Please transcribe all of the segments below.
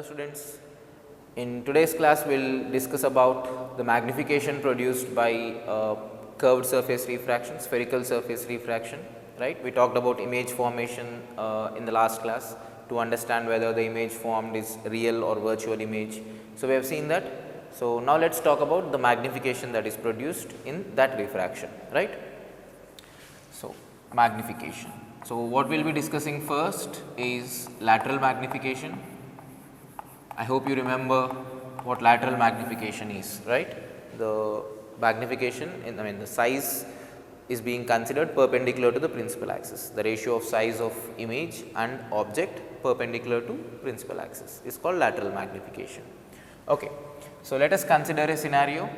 Hello students, in today's class we will discuss about the magnification produced by curved surface refraction, spherical surface refraction, right. We talked about image formation in the last class to understand whether the image formed is real or virtual image. So, we have seen that. So, now let us talk about the magnification that is produced in that refraction, right. So, magnification. So, what we will be discussing first is lateral magnification. I hope you remember what lateral magnification is, right. The magnification the size is being considered perpendicular to the principal axis. The ratio of size of image and object perpendicular to principal axis is called lateral magnification. Okay. So, let us consider a scenario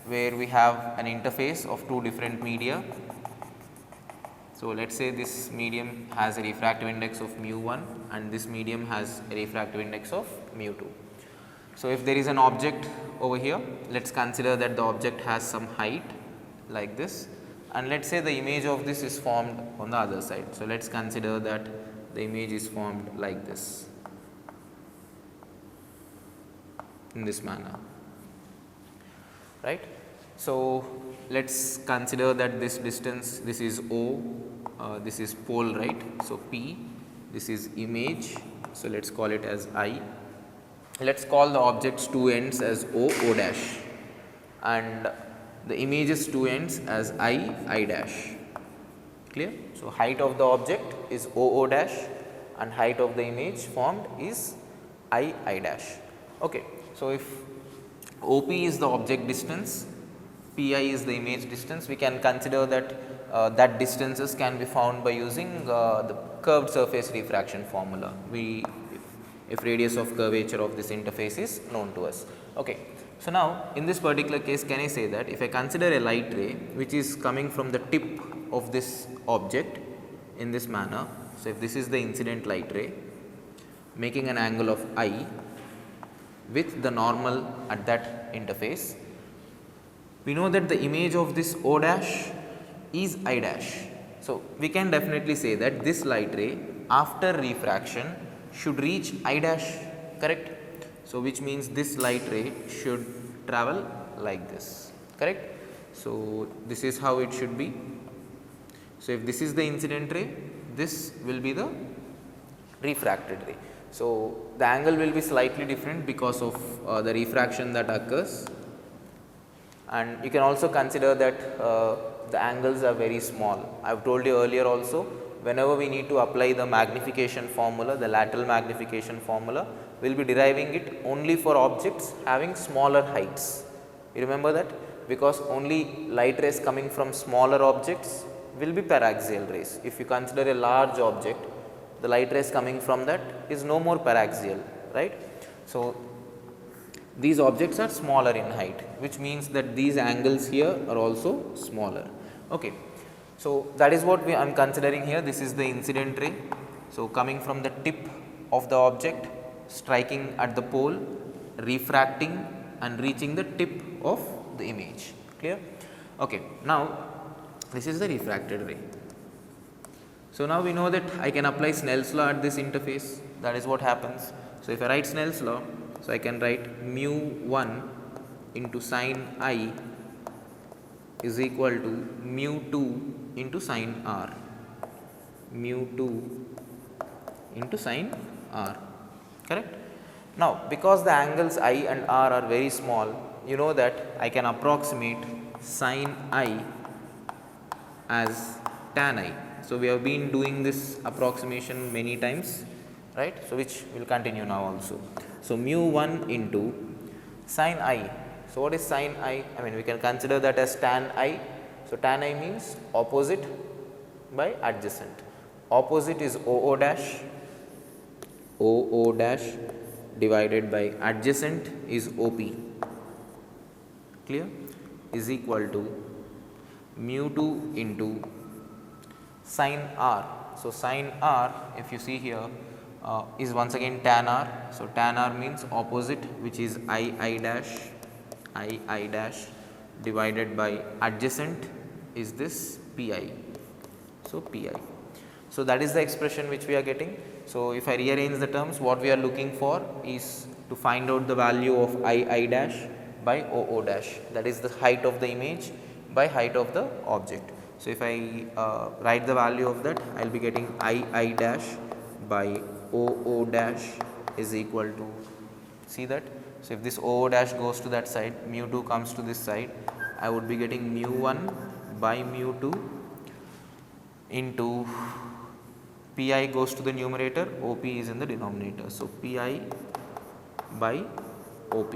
where we have an interface of two different media. So, let us say this medium has a refractive index of mu 1 and this medium has a refractive index of mu 2. So, if there is an object over here, let us consider that the object has some height like this, and let us say the image of this is formed on the other side. So, let us consider that the image is formed like this, in this manner, right. So, let us consider that this distance, this is O, this is pole, right. So, P, this is image. So, let us call it as I. Let us call the object's two ends as O, O dash, and the image's two ends as I dash. Clear? So, height of the object is O, O dash and height of the image formed is I dash. Okay. So, if OP is the object distance, Pi is the image distance, we can consider that that distances can be found by using the curved surface refraction formula. If radius of curvature of this interface is known to us. Okay. So, now in this particular case, can I say that if I consider a light ray which is coming from the tip of this object in this manner. So, if this is the incident light ray making an angle of I with the normal at that interface, we know that the image of this O dash is I dash. So, we can definitely say that this light ray after refraction should reach I dash, correct. So, which means this light ray should travel like this, correct. So, this is how it should be. So, if this is the incident ray, this will be the refracted ray. So, the angle will be slightly different because of the refraction that occurs, and you can also consider that the angles are very small. I have told you earlier also, whenever we need to apply the magnification formula, the lateral magnification formula, we will be deriving it only for objects having smaller heights. You remember that? Because only light rays coming from smaller objects will be paraxial rays. If you consider a large object, the light rays coming from that is no more paraxial, right. So, these objects are smaller in height, which means that these angles here are also smaller. Okay. So, that is what I am considering here. This is the incident ray. So, coming from the tip of the object, striking at the pole, refracting and reaching the tip of the image. Clear? Okay. Now, this is the refracted ray. So, now we know that I can apply Snell's law at this interface. That is what happens. So, if I write Snell's law, so I can write mu 1 into sin I is equal to mu 2 into sin r, mu 2 into sin r, correct. Now, because the angles I and r are very small, you know that I can approximate sin I as tan I. So, we have been doing this approximation many times, right. So, which we will continue now also. So, mu 1 into sin I. So, what is sin I? I mean, we can consider that as tan I. So, tan I means opposite by adjacent. Opposite is OO dash, OO dash divided by adjacent is OP, clear, is equal to mu 2 into sin R. So, sin R, if you see here, is once again tan R. So, tan R means opposite, which is I dash divided by adjacent is this Pi. So, Pi. So that is the expression which we are getting. So if I rearrange the terms, what we are looking for is to find out the value of I dash by O dash, that is the height of the image by height of the object. So if I write the value of that, I will be getting I dash by O dash is equal to, see that. So if this O dash goes to that side, mu 2 comes to this side, I would be getting mu 1 by mu 2 into Pi goes to the numerator, OP is in the denominator. So Pi by OP.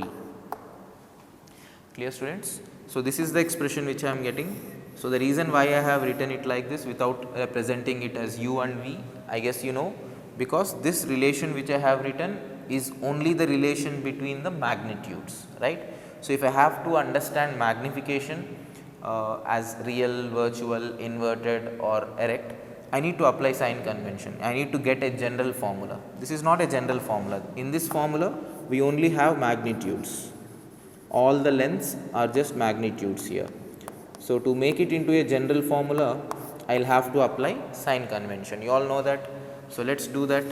Clear, students? So this is the expression which I am getting. So the reason why I have written it like this without representing it as U and V, I guess you know, because this relation which I have written is only the relation between the magnitudes, right. So if I have to understand magnification as real, virtual, inverted or erect, I need to apply sign convention. I need to get a general formula. This is not a general formula. In this formula, we only have magnitudes. All the lengths are just magnitudes here. So to make it into a general formula, I will have to apply sign convention. You all know that. So let's do that.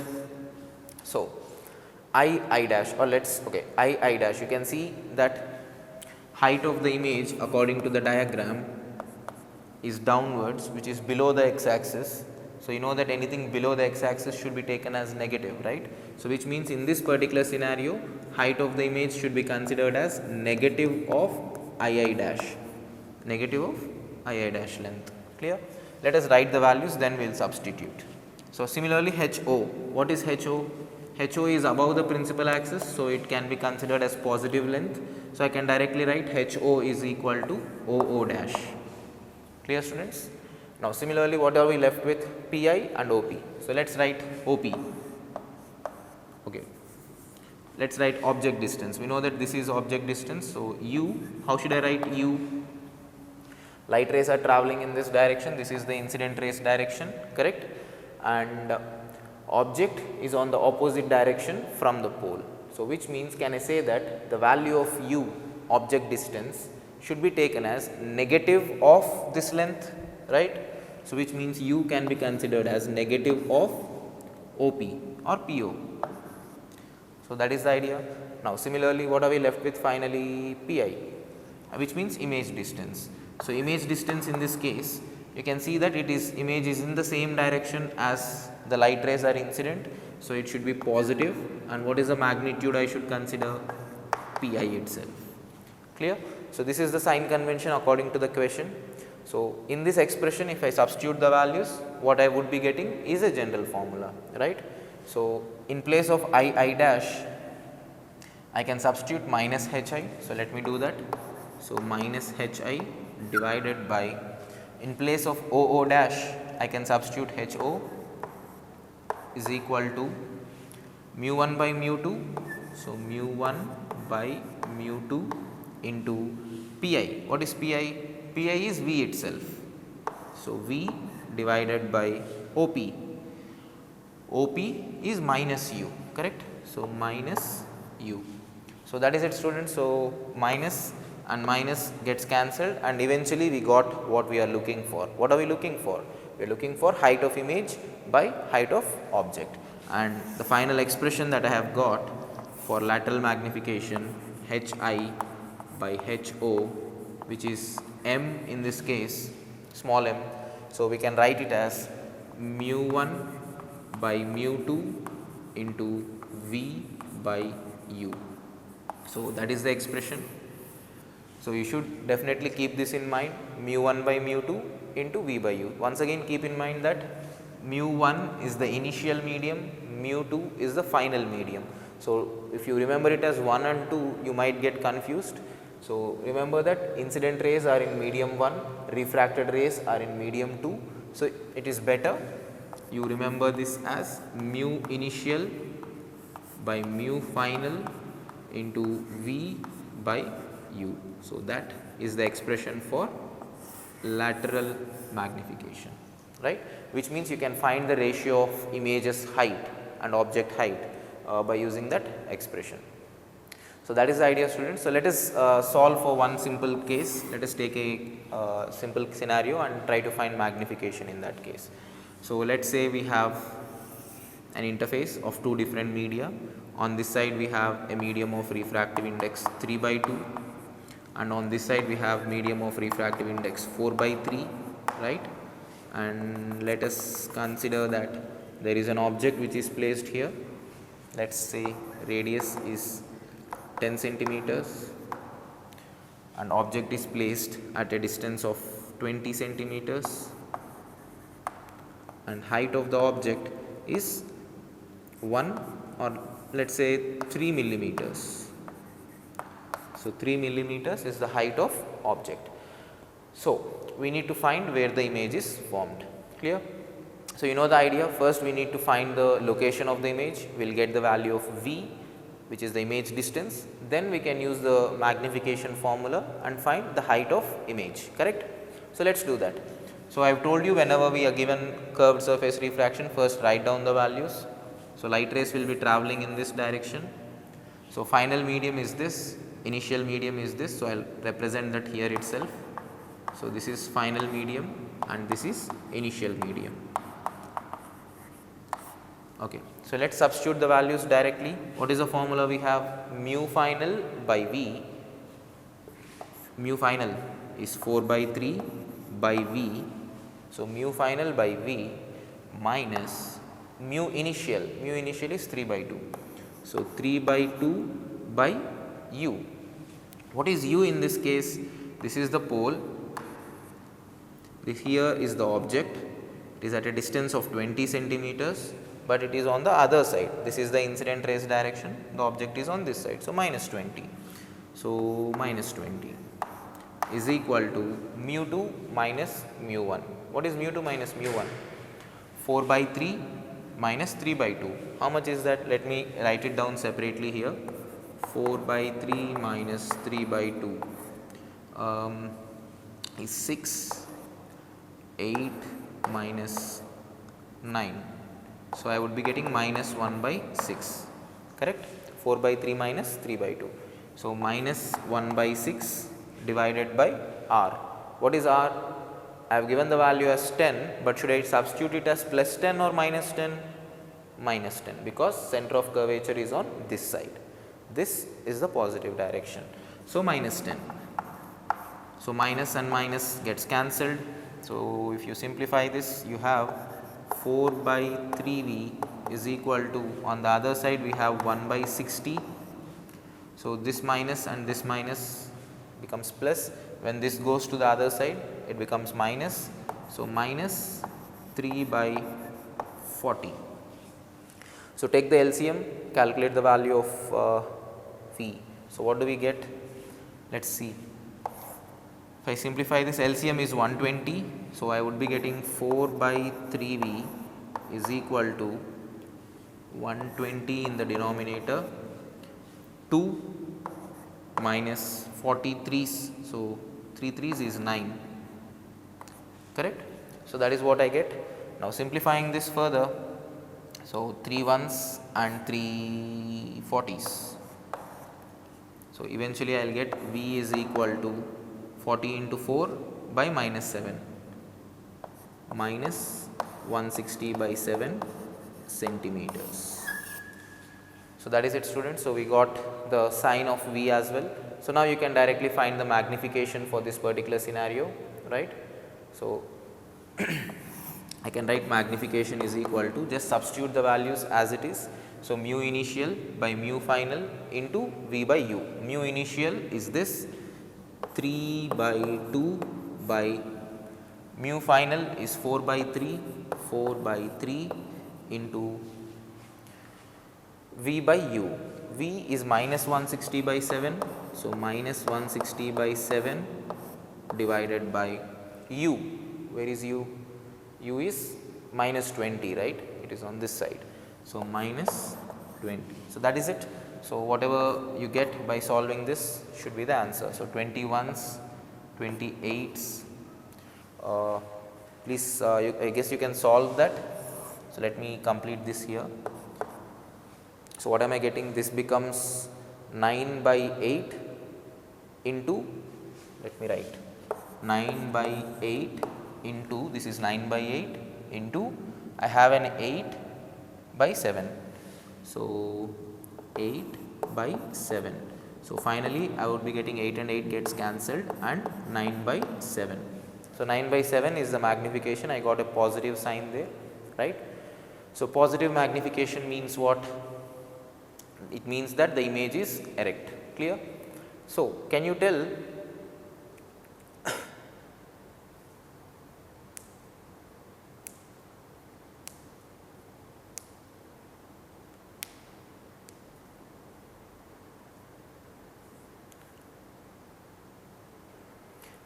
So I dash, or let's, okay, I dash, you can see that height of the image according to the diagram is downwards, which is below the x axis. So you know that anything below the x axis should be taken as negative, right. So which means in this particular scenario, height of the image should be considered as negative of I dash, negative of I dash length. Clear? Let us write the values, then we will substitute. So similarly HO, what is HO? HO is above the principal axis, so it can be considered as positive length. So I can directly write HO is equal to OO dash. Clear, students? Now similarly, what are we left with? PI and OP. So let's write OP. Okay. Let's write object distance. We know that this is object distance. So U, how should I write U? Light rays are traveling in this direction. This is the incident rays direction, correct? And object is on the opposite direction from the pole. So which means, can I say that the value of U, object distance, should be taken as negative of this length, right. So which means U can be considered as negative of OP or PO. So that is the idea. Now similarly, what are we left with finally? PI, which means image distance. So image distance in this case, you can see that it is, image is in the same direction as the light rays are incident. So it should be positive, and what is the magnitude I should consider? Pi itself. Clear? So this is the sign convention according to the question. So in this expression, if I substitute the values, what I would be getting is a general formula, right. So in place of I dash, I can substitute minus HI. So let me do that. So minus HI divided by, in place of OO dash, I can substitute HO is equal to mu 1 by mu 2. So mu 1 by mu 2 into Pi. What is Pi? Pi is V itself. So V divided by OP. OP is minus U, correct? So minus U. So that is it, students. So minus and minus gets cancelled, and eventually we got what we are looking for. What are we looking for? We are looking for height of image by height of object, and the final expression that I have got for lateral magnification, HI by HO, which is M in this case, small m. So we can write it as mu 1 by mu 2 into V by U. So that is the expression. So you should definitely keep this in mind, mu 1 by mu 2 into V by U. Once again, keep in mind that mu 1 is the initial medium, mu 2 is the final medium. So if you remember it as 1 and 2, you might get confused. So remember that incident rays are in medium 1, refracted rays are in medium 2. So it is better you remember this as mu initial by mu final into V by U. So that is the expression for lateral magnification, right, which means you can find the ratio of image's height and object height by using that expression. So that is the idea, students. So let us solve for one simple case. Let us take a simple scenario and try to find magnification in that case. So let's say we have an interface of two different media. On this side we have a medium of refractive index 3/2, and on this side we have medium of refractive index 4/3, right? And let us consider that there is an object which is placed here. Let's say radius is 10 centimeters and object is placed at a distance of 20 centimeters, and height of the object is 1 or let's say 3 millimeters. So 3 millimeters is the height of object. So we need to find where the image is formed. Clear? So you know the idea. First we need to find the location of the image. We will get the value of V, which is the image distance. Then we can use the magnification formula and find the height of image, correct? So let us do that. So I have told you, whenever we are given curved surface refraction, first write down the values. So light rays will be travelling in this direction. So final medium is this, initial medium is this. So I will represent that here itself. So this is final medium and this is initial medium. Okay. So let us substitute the values directly. What is the formula we have? Mu final by V. Mu final is 4/3 by V. So mu final by V minus mu initial. Mu initial is 3/2. So 3/2 by U. What is U in this case? This is the pole. This here is the object. It is at a distance of 20 centimeters, but it is on the other side. This is the incident rays direction. The object is on this side. So minus 20. So minus 20 is equal to mu 2 minus mu 1. What is mu 2 minus mu 1? 4/3 minus 3/2. How much is that? Let me write it down separately here. 4/3 minus 3/2 is 6. 8 minus 9. So I would be getting minus 1/6, correct? 4/3 minus 3/2. So minus 1/6 divided by R. What is R? I have given the value as 10, but should I substitute it as plus 10 or minus 10? Minus 10, because center of curvature is on this side. This is the positive direction. So minus 10. So minus and minus gets cancelled. So if you simplify this, you have 4/3V is equal to, on the other side we have 1/60. So this minus and this minus becomes plus. When this goes to the other side, it becomes minus. So minus 3/40. So take the LCM, calculate the value of V. So what do we get? Let us see. If I simplify this, LCM is 120. So I would be getting 4/3V is equal to 120 in the denominator, 2 minus 43. So 3 3s is 9, correct? So that is what I get. Now simplifying this further, so 3 1s and 3 40s. So eventually I will get V is equal to 40 into 4 by minus 7, minus 160/7 centimeters. So that is it, students. So we got the sign of V as well. So now you can directly find the magnification for this particular scenario, right? So I can write magnification is equal to, just substitute the values as it is. So mu initial by mu final into V by U. Mu initial is this 3/2 by mu final is 4/3, 4/3 into V by U. V is minus 160/7. So minus 160/7 divided by U. Where is U? U is minus 20, right? It is on this side. So minus 20. So that is it. So whatever you get by solving this should be the answer. So 21s, 28s. Please, I guess you can solve that. So let me complete this here. So what am I getting? This becomes 9/8 into, let me write, 9/8 into, this is 9/8 into I have an 8 by 7. So 8 by 7. So finally I would be getting 8 and 8 gets cancelled and 9 by 7. So 9 by 7 is the magnification. I got a positive sign there, right. So positive magnification means what? It means that the image is erect, clear. So can you tell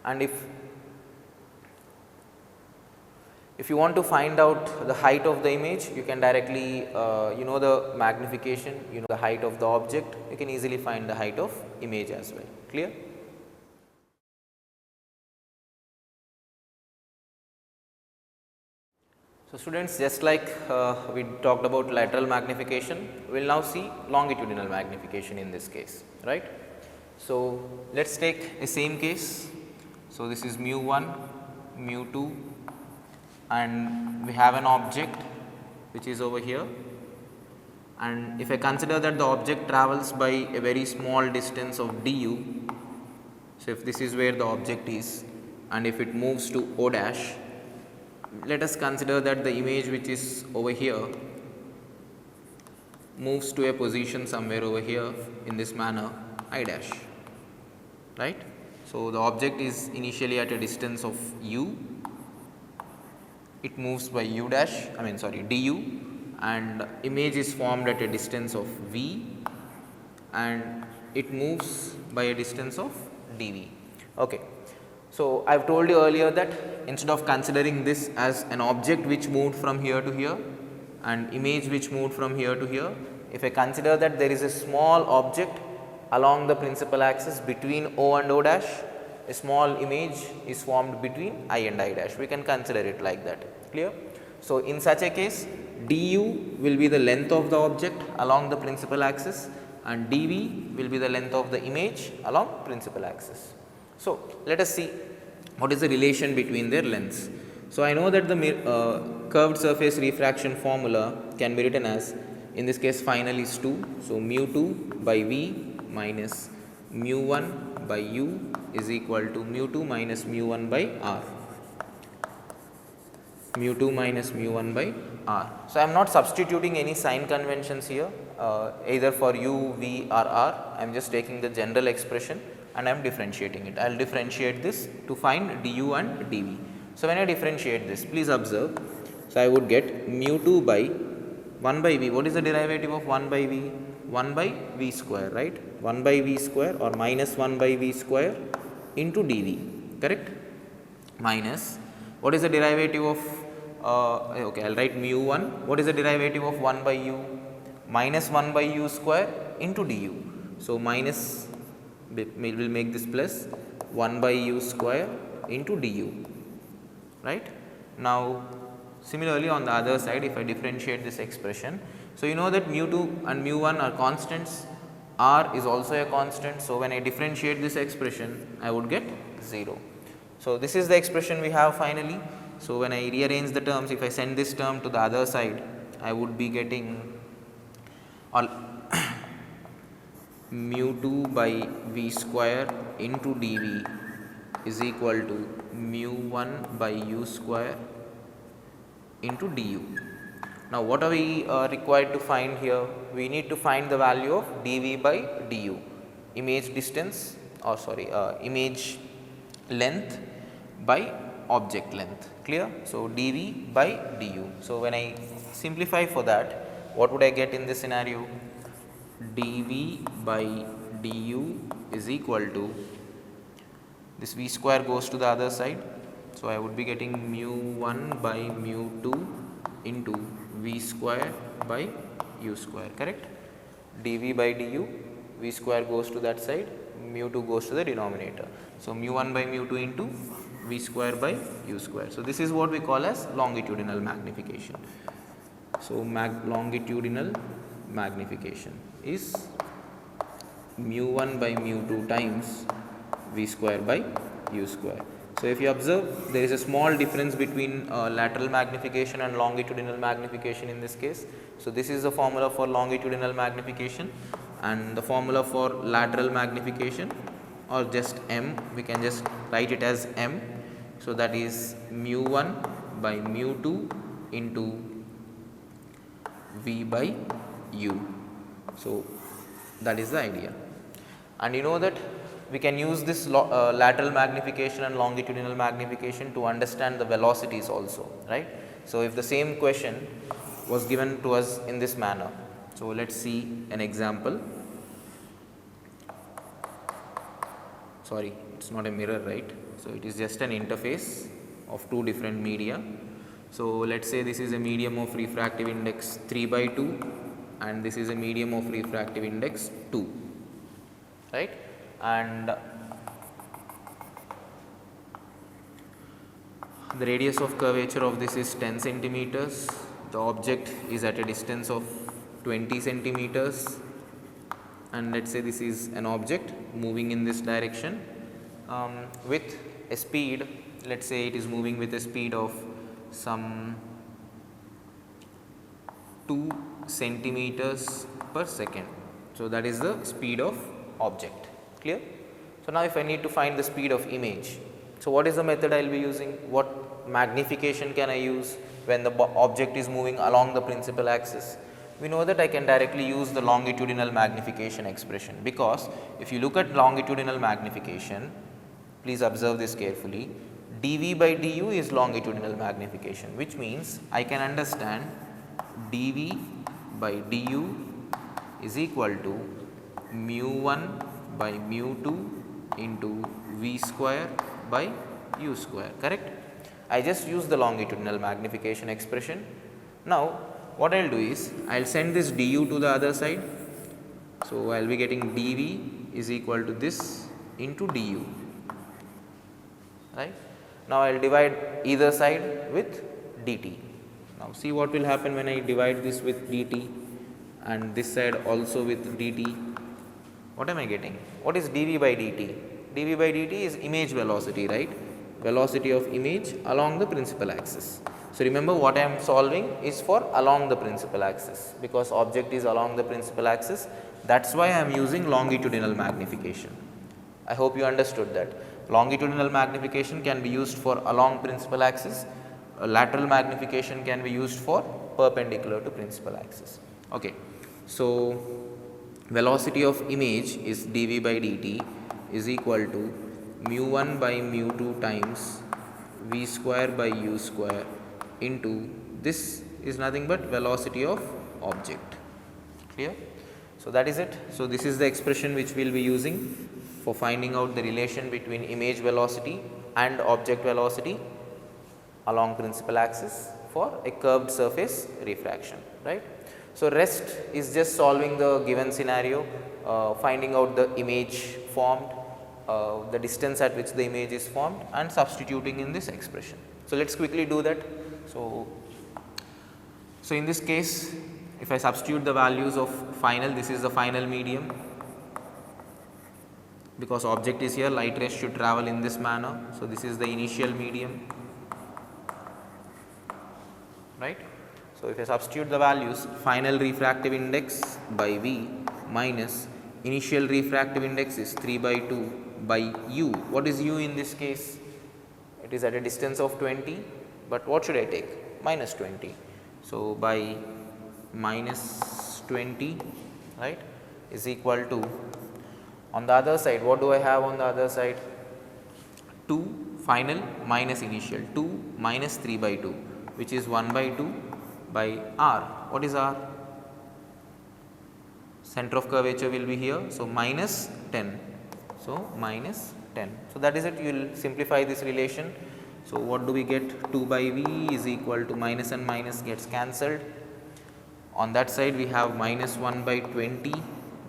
and if you want to find out the height of the image, you can directly you know the magnification, you know the height of the object, you can easily find the height of image as well, clear. So students, just like we talked about lateral magnification, we will now see longitudinal magnification in this case, right. So let us take the same case. So this is mu 1, mu 2, and we have an object which is over here, and if I consider that the object travels by a very small distance of du, so if this is where the object is and if it moves to O dash, let us consider that the image which is over here moves to a position somewhere over here in this manner I dash, right. So the object is initially at a distance of u, it moves by u dash, du, and image is formed at a distance of v and it moves by a distance of dv. Okay. So I have told you earlier that instead of considering this as an object which moved from here to here and image which moved from here to here, if I consider that there is a small object along the principal axis between O and O dash, a small image is formed between I and I dash, we can consider it like that, clear. So in such a case, du will be the length of the object along the principal axis and dv will be the length of the image along principal axis. So let us see what is the relation between their lengths. So I know that the curved surface refraction formula can be written as, in this case final is 2, so mu 2 by v minus mu 1 by u is equal to mu 2 minus mu 1 by r, mu 2 minus mu 1 by r. So I am not substituting any sign conventions here either for u, v or r, I am just taking the general expression and I am differentiating it. I will differentiate this to find du and dv. So when I differentiate this, please observe, so I would get mu 2 by 1 by v. What is the derivative of 1 by v? 1 by v square, right. 1 by v square or minus 1 by v square into dv, correct, minus what is the derivative of okay, I will write mu 1, what is the derivative of 1 by u? Minus 1 by u square into du. So minus we will make this plus 1 by u square into du, right. Now similarly on the other side, if I differentiate this expression, so you know that mu 2 and mu 1 are constants, r is also a constant, so when I differentiate this expression I would get 0. So this is the expression we have finally. So when I rearrange the terms, if I send this term to the other side, I would be getting mu 2 by v square into dv is equal to mu 1 by u square into du. Now what are we required to find here? We need to find the value of dv by du, image distance or image length by object length, clear. So dv by du. So when I simplify for that, what would I get in this scenario? dv by du is equal to, this v square goes to the other side, so I would be getting mu 1 by mu 2 into v square by u square, correct. dv by du, v square goes to that side, mu 2 goes to the denominator. So mu 1 by mu 2 into v square by u square. So this is what we call as longitudinal magnification. So longitudinal magnification is mu 1 by mu 2 times v square by u square. So if you observe, there is a small difference between lateral magnification and longitudinal magnification in this case. So this is the formula for longitudinal magnification, and the formula for lateral magnification, or just m, we can just write it as m. So that is mu1 by mu2 into v by u. So that is the idea. And you know that we can use this lateral magnification and longitudinal magnification to understand the velocities also, right. So if the same question was given to us in this manner, so let us see an example. Sorry, it is not a mirror, right. So it is just an interface of two different media. So let us say this is a medium of refractive index 3/2 and this is a medium of refractive index 2, right. And the radius of curvature of this is 10 centimeters. The object is at a distance of 20 centimeters, and let us say this is an object moving in this direction with a speed, let us say it is moving with a speed of some 2 centimeters per second. So that is the speed of object. Clear? So now if I need to find the speed of image, so what is the method I will be using? What magnification can I use when the object is moving along the principal axis? We know that I can directly use the longitudinal magnification expression, because if you look at longitudinal magnification, please observe this carefully, dV by du is longitudinal magnification, which means I can understand dV by du is equal to mu1 by mu2 into v square by u square, correct. I just use the longitudinal magnification expression. Now what I will do is I will send this du to the other side. So I will be getting dV is equal to this into du, right. Now I will divide either side with dt. Now see what will happen when I divide this with dt and this side also with dt. What am I getting? What is dV by dt? dV by dt is image velocity, right? Velocity of image along the principal axis. So remember, what I am solving is for along the principal axis, because object is along the principal axis. That is why I am using longitudinal magnification. I hope you understood that. Longitudinal magnification can be used for along principal axis. Lateral magnification can be used for perpendicular to principal axis. Okay. So velocity of image is dV by dt is equal to mu1 by mu2 times v square by u square into this is nothing but velocity of object. Clear? So that is it. So this is the expression which we will be using for finding out the relation between image velocity and object velocity along principal axis for a curved surface refraction, right. So rest is just solving the given scenario, finding out the image formed, the distance at which the image is formed, and substituting in this expression. So let us quickly do that. So in this case, if I substitute the values of final, this is the final medium, because object is here, light rays should travel in this manner. So this is the initial medium, right. So if I substitute the values, final refractive index by v minus initial refractive index is 3/2 by u. What is u in this case? It is at a distance of 20, but what should I take? Minus 20. So by minus 20, right, is equal to, on the other side, what do I have on the other side? 2 final minus initial, 2 minus 3/2, which is 1/2 by r. What is r? Center of curvature will be here, so minus 10. So minus 10. So that is it. You will simplify this relation. So what do we get? 2 by v is equal to minus and minus gets cancelled. On that side we have minus 1 by 20.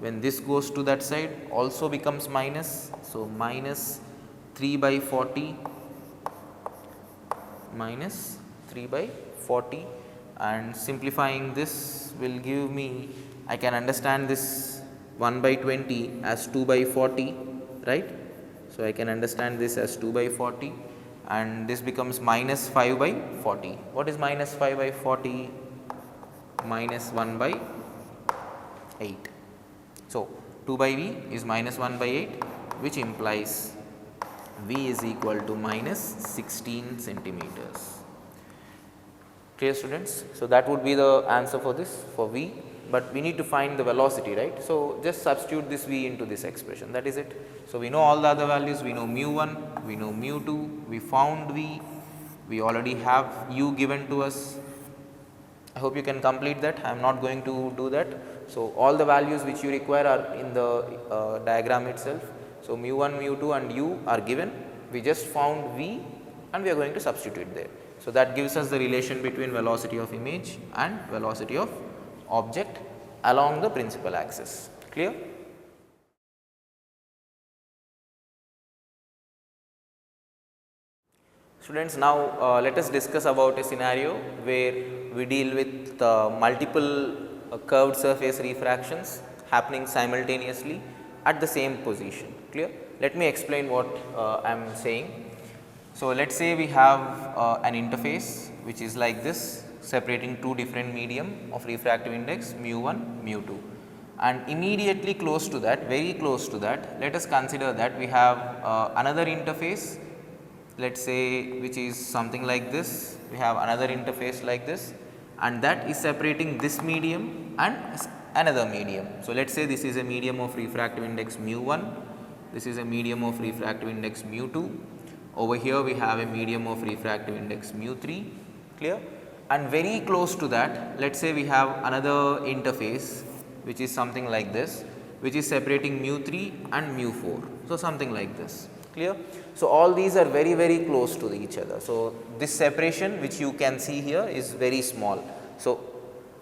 When this goes to that side also becomes minus. So minus 3 by 40 minus 3 by 40, and simplifying this will give me, I can understand this 1 by 20 as 2 by 40, right. So I can understand this as 2 by 40, and this becomes minus 5 by 40. What is minus 5 by 40? Minus 1 by 8. So, 2 by V is minus 1 by 8, which implies V is equal to minus 16 centimeters. Clear, students? So, that would be the answer for this, for V, but we need to find the velocity, right. So, just substitute this V into this expression, that is it. So, we know all the other values, we know mu1, we know mu2, we found V, we already have U given to us. I hope you can complete that. I am not going to do that. So, all the values which you require are in the diagram itself. So, mu1, mu2 and U are given. We just found V and we are going to substitute there. So, that gives us the relation between velocity of image and velocity of object along the principal axis. Clear? Students, now let us discuss about a scenario where we deal with multiple curved surface refractions happening simultaneously at the same position. Clear? Let me explain what I am saying. So, let us say we have an interface which is like this, separating two different medium of refractive index mu1, mu2, and immediately close to that, very close to that, let us consider that we have another interface, let us say, which is something like this. We have another interface like this, and that is separating this medium and another medium. So, let us say this is a medium of refractive index mu1, this is a medium of refractive index mu2, over here we have a medium of refractive index mu3, clear, and very close to that, let us say we have another interface which is something like this, which is separating mu3 and mu4. So, something like this, clear. So, all these are very, very close to each other. So, this separation which you can see here is very small. So,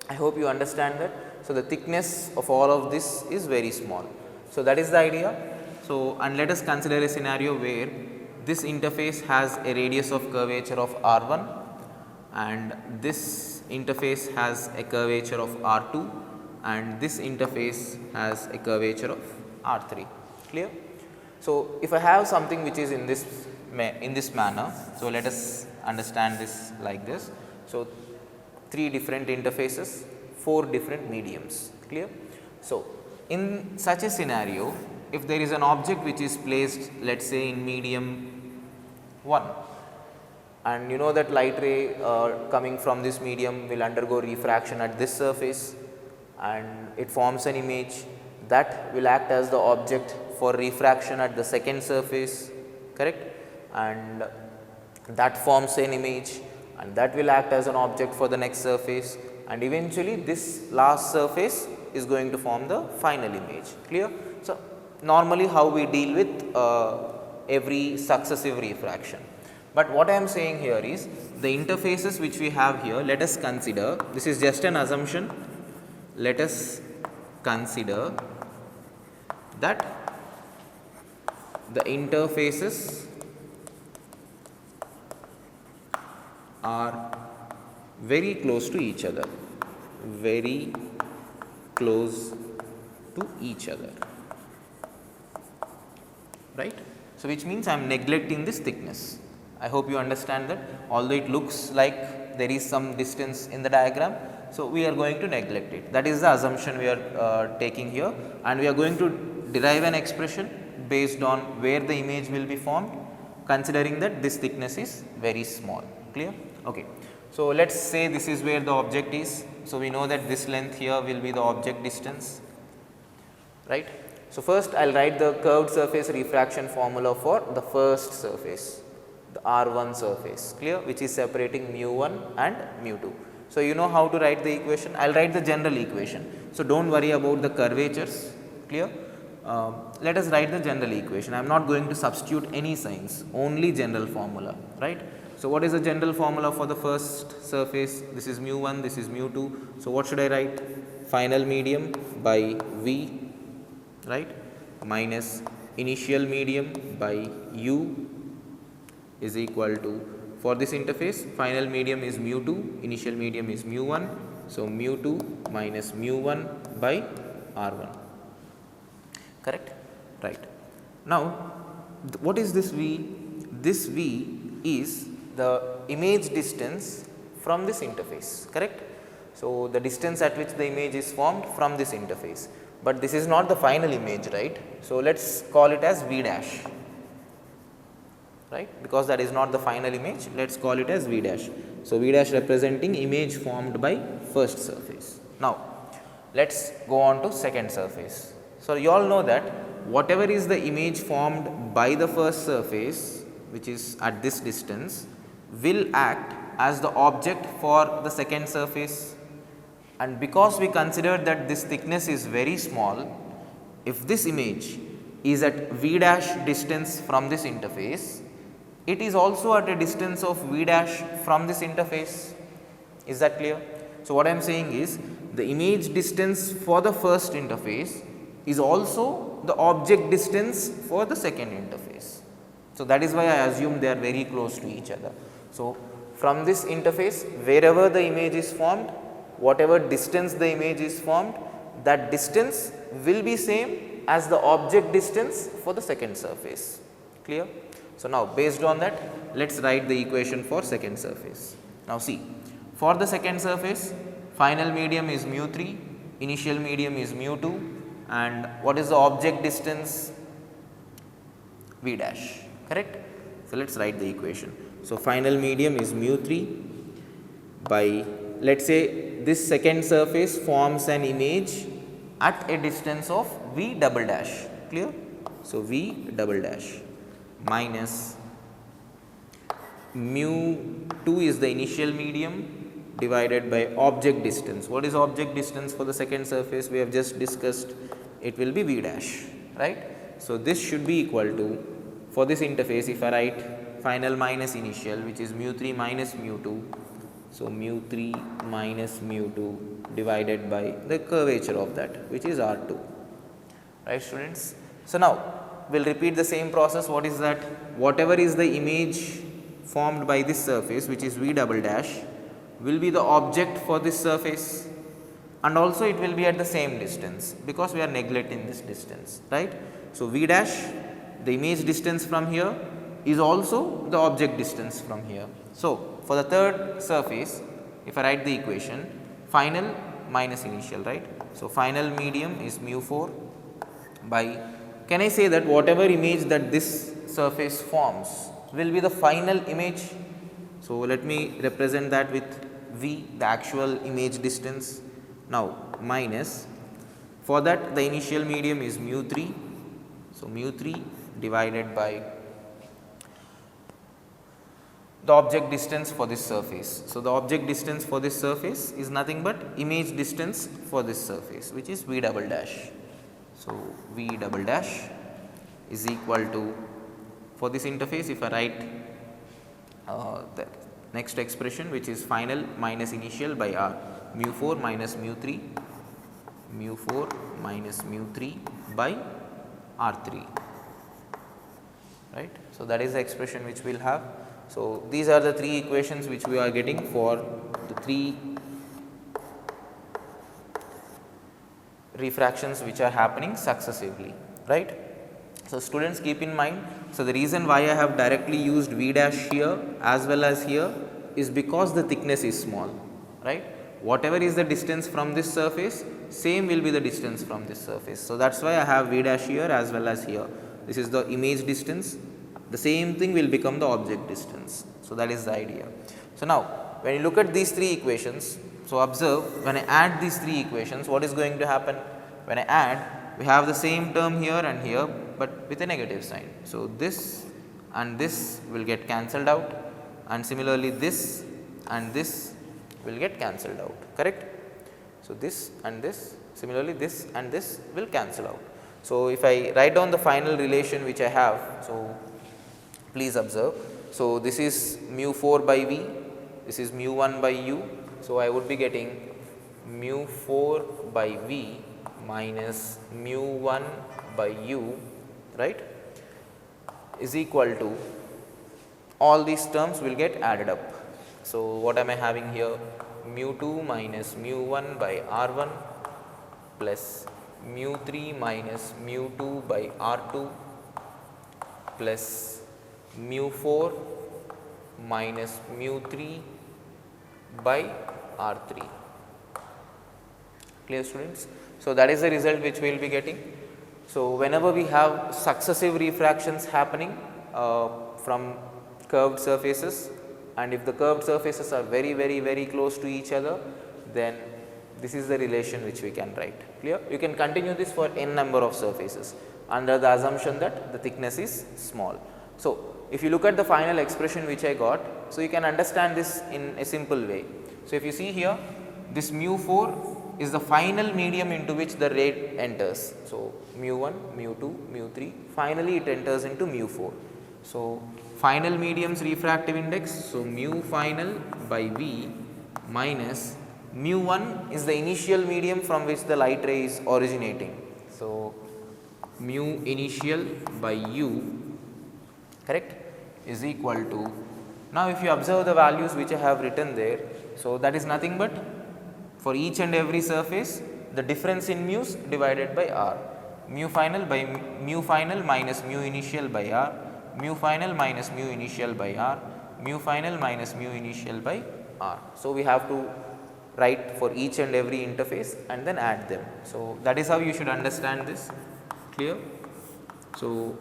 I hope you understand that. So, the thickness of all of this is very small. So, that is the idea. So, and let us consider a scenario where this interface has a radius of curvature of R1 and this interface has a curvature of R2 and this interface has a curvature of R3, clear. So, if I have something which is in this manner, so let us understand this like this. So, 3 different interfaces, 4 different mediums, clear. So, in such a scenario, if there is an object which is placed, let us say, in medium 1, and you know that light ray coming from this medium will undergo refraction at this surface and it forms an image that will act as the object for refraction at the second surface, correct, and that forms an image and that will act as an object for the next surface, and eventually this last surface is going to form the final image, clear. So, normally how we deal with every successive refraction. But what I am saying here is the interfaces which we have here, let us consider, this is just an assumption, let us consider that the interfaces are very close to each other, very close to each other, right. So, which means I am neglecting this thickness. I hope you understand that, although it looks like there is some distance in the diagram. So, we are going to neglect it, that is the assumption we are taking here, and we are going to derive an expression based on where the image will be formed, considering that this thickness is very small, clear. Okay. So, let us say this is where the object is. So, we know that this length here will be the object distance, right. So, first I will write the curved surface refraction formula for the first surface, the R1 surface, clear, which is separating mu1 and mu2. So, you know how to write the equation. I will write the general equation. So, do not worry about the curvatures, clear. Let us write the general equation. I am not going to substitute any signs, only general formula, right. So, what is the general formula for the first surface? This is mu1, this is mu2. So, what should I write? Final medium by V, right, minus initial medium by U is equal to, for this interface, final medium is mu2, initial medium is mu1. So, mu2 minus mu1 by R1, correct, right. Now, what is this V? This V is the image distance from this interface, correct. So, the distance at which the image is formed from this interface, but this is not the final image, right. So, let us call it as V dash, right, because that is not the final image, let us call it as V dash. So, V dash representing image formed by first surface. Now, let us go on to second surface. So, you all know that whatever is the image formed by the first surface, which is at this distance, will act as the object for the second surface, and because we consider that this thickness is very small, if this image is at V dash distance from this interface, it is also at a distance of V dash from this interface. Is that clear? So, what I am saying is the image distance for the first interface is also the object distance for the second interface. So, that is why I assume they are very close to each other. So, from this interface, wherever the image is formed, whatever distance the image is formed, that distance will be same as the object distance for the second surface. Clear? So, now based on that, let us write the equation for second surface. Now, see, for the second surface, final medium is mu 3, initial medium is mu 2, and what is the object distance? V dash, correct. So, let us write the equation. So, final medium is mu 3 by, let us say this second surface forms an image at a distance of V double dash, clear. So, V double dash minus mu 2 is the initial medium divided by object distance. What is object distance for the second surface? We have just discussed, it will be V dash, right. So, this should be equal to, for this interface, if I write final minus initial, which is mu 3 minus mu 2. So, mu 3 minus mu 2 divided by the curvature of that, which is R2, right students. So, now we will repeat the same process. What is that? Whatever is the image formed by this surface, which is V double dash, will be the object for this surface, and also it will be at the same distance, because we are neglecting this distance, right. So, V dash, the image distance from here, is also the object distance from here. So, for the third surface, if I write the equation, final minus initial, right. So, final medium is mu 4 by, can I say that whatever image that this surface forms will be the final image. So, let me represent that with V, the actual image distance. Now, minus, for that the initial medium is mu 3. So, mu 3 divided by the object distance for this surface. So, the object distance for this surface is nothing but image distance for this surface, which is V double dash. So, V double dash is equal to, for this interface, if I write the next expression, which is final minus initial by R, mu 4 minus mu 3, mu 4 minus mu 3 by R3, right. So, that is the expression which we will have. So, these are the three equations which we are getting for the three refractions which are happening successively, right. So, students, keep in mind, so the reason why I have directly used V dash here as well as here is because the thickness is small, right. Whatever is the distance from this surface, same will be the distance from this surface. So, that is why I have V dash here as well as here. This is the image distance, the same thing will become the object distance. So, that is the idea. So, now when you look at these three equations, so observe, when I add these three equations, what is going to happen? When I add, we have the same term here and here, but with a negative sign. So, this and this will get cancelled out, and similarly this and this will get cancelled out, correct. So, this and this, similarly this and this will cancel out. So, if I write down the final relation which I have, so please observe. So, this is mu 4 by V, this is mu 1 by U. So, I would be getting mu 4 by V minus mu 1 by U, right, is equal to, all these terms will get added up. So, what am I having here? Mu 2 minus mu 1 by R1 plus mu 3 minus mu 2 by R2 plus mu 4 minus mu 3 by R3. Clear, students? So that is the result which we will be getting. So whenever we have successive refractions happening from curved surfaces, and if the curved surfaces are very close to each other, then this is the relation which we can write. Clear? You can continue this for n number of surfaces under the assumption that the thickness is small. So if you look at the final expression which I got, so you can understand this in a simple way. So if you see here, this mu 4 is the final medium into which the ray enters. So mu 1, mu 2, mu 3, finally it enters into mu 4. So final medium's refractive index, so mu final by V minus mu 1 is the initial medium from which the light ray is originating. So mu initial by U, correct, is equal to, now if you observe the values which I have written there, so that is nothing but for each and every surface the difference in mu's divided by R, mu final by mu final minus mu initial by R, mu final minus mu initial by R, mu final minus mu initial by R. So we have to write for each and every interface and then add them. So that is how you should understand this. Clear? So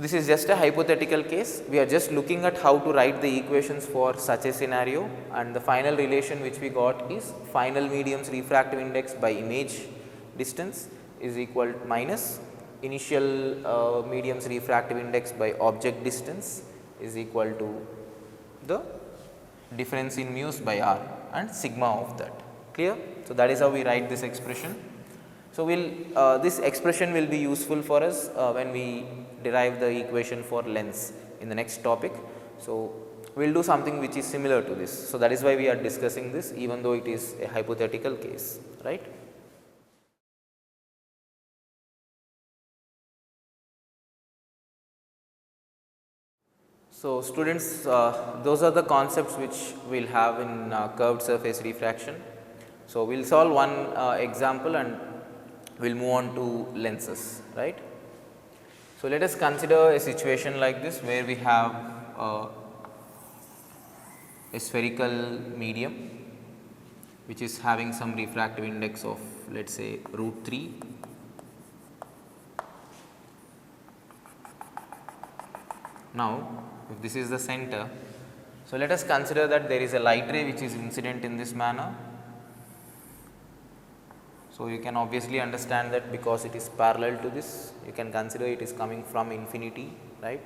this is just a hypothetical case. We are just looking at how to write the equations for such a scenario, and the final relation which we got is final medium's refractive index by image distance is equal minus initial medium's refractive index by object distance is equal to the difference in mu's by R and sigma of that. Clear? So that is how we write this expression. So this expression will be useful for us when we derive the equation for lengths in the next topic. So we will do something which is similar to this. So that is why we are discussing this, even though it is a hypothetical case, right. So students, those are the concepts which we will have in curved surface refraction. So we will solve one example and we will move on to lenses, right. So let us consider a situation like this where we have a spherical medium which is having some refractive index of, let us say, √3. Now if this is the center, so let us consider that there is a light ray which is incident in this manner. So you can obviously understand that because it is parallel to this, you can consider it is coming from infinity, right.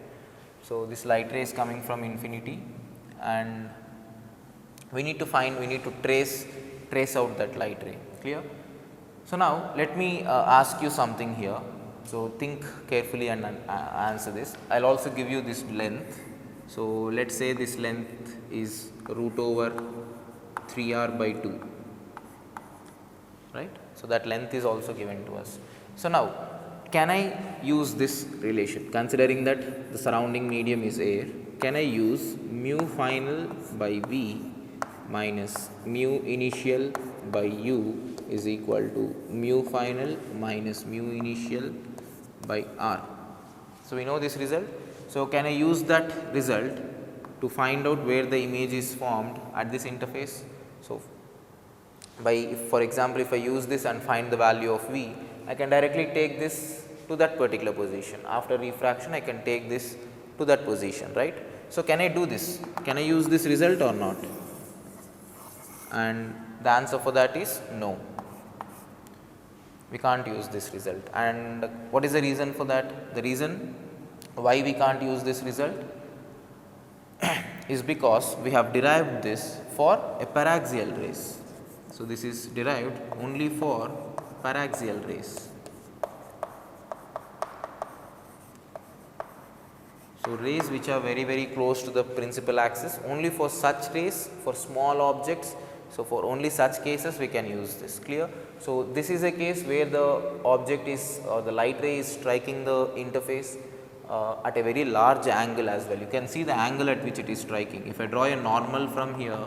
So this light ray is coming from infinity, and we need to trace out that light ray. Clear? So now let me ask you something here. So think carefully and answer this. I will also give you this length. So let us say this length is √3r by 2, right. So that length is also given to us. So now can I use this relation, considering that the surrounding medium is air, can I use mu final by V minus mu initial by U is equal to mu final minus mu initial by R. So we know this result. So can I use that result to find out where the image is formed at this interface? So for example, if I use this and find the value of V, I can directly take this to that particular position. After refraction, I can take this to that position, right. So can I do this? Can I use this result or not? And the answer for that is no. We can't use this result. And what is the reason for that? The reason why we can't use this result is because we have derived this for a paraxial rays. So this is derived only for paraxial rays. So rays which are very close to the principal axis, only for such rays, for small objects. So for only such cases we can use this. Clear? So this is a case where the object is the light ray is striking the interface at a very large angle as well. You can see the angle at which it is striking. If I draw a normal from here,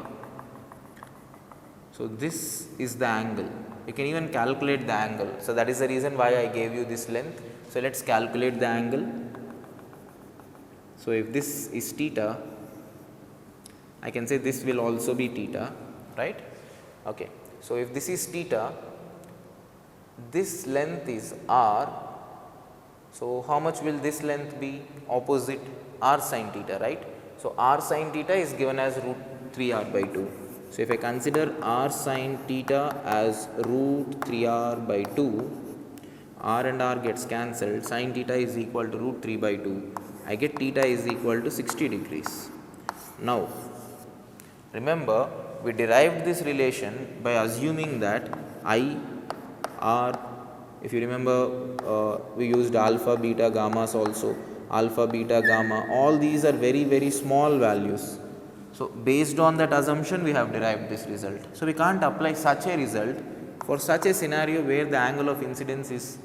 so this is the angle. You can even calculate the angle. So that is the reason why I gave you this length. So let us calculate the angle. So if this is theta, I can say this will also be theta, right? Okay. So if this is theta, this length is r. So how much will this length be? Opposite r sin theta, right? So r sin theta is given as root 3r by 2. So if I consider r sin theta as root 3r by 2, r and r gets cancelled, sin theta is equal to root 3 by 2. I get theta is equal to 60 degrees. Now, remember we derived this relation by assuming that I, r, if you remember we used alpha, beta, gammas also, alpha, beta, gamma, all these are very small values. So based on that assumption we have derived this result. So we can't apply such a result for such a scenario where the angle of incidence is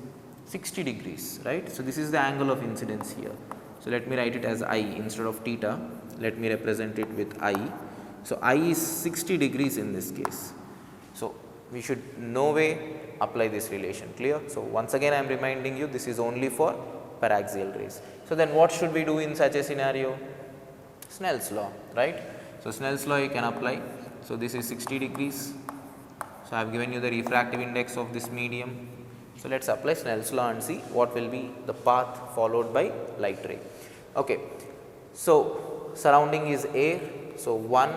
60 degrees, right. So this is the angle of incidence here. So let me write it as I instead of theta, let me represent it with I. So I is 60 degrees in this case. So we should no way apply this relation, clear. So once again I am reminding you, this is only for paraxial rays. So then what should we do in such a scenario? Snell's law, right. So Snell's law you can apply. So this is 60 degrees. So I have given you the refractive index of this medium. So let us apply Snell's law and see what will be the path followed by light ray. Okay. So surrounding is air. So 1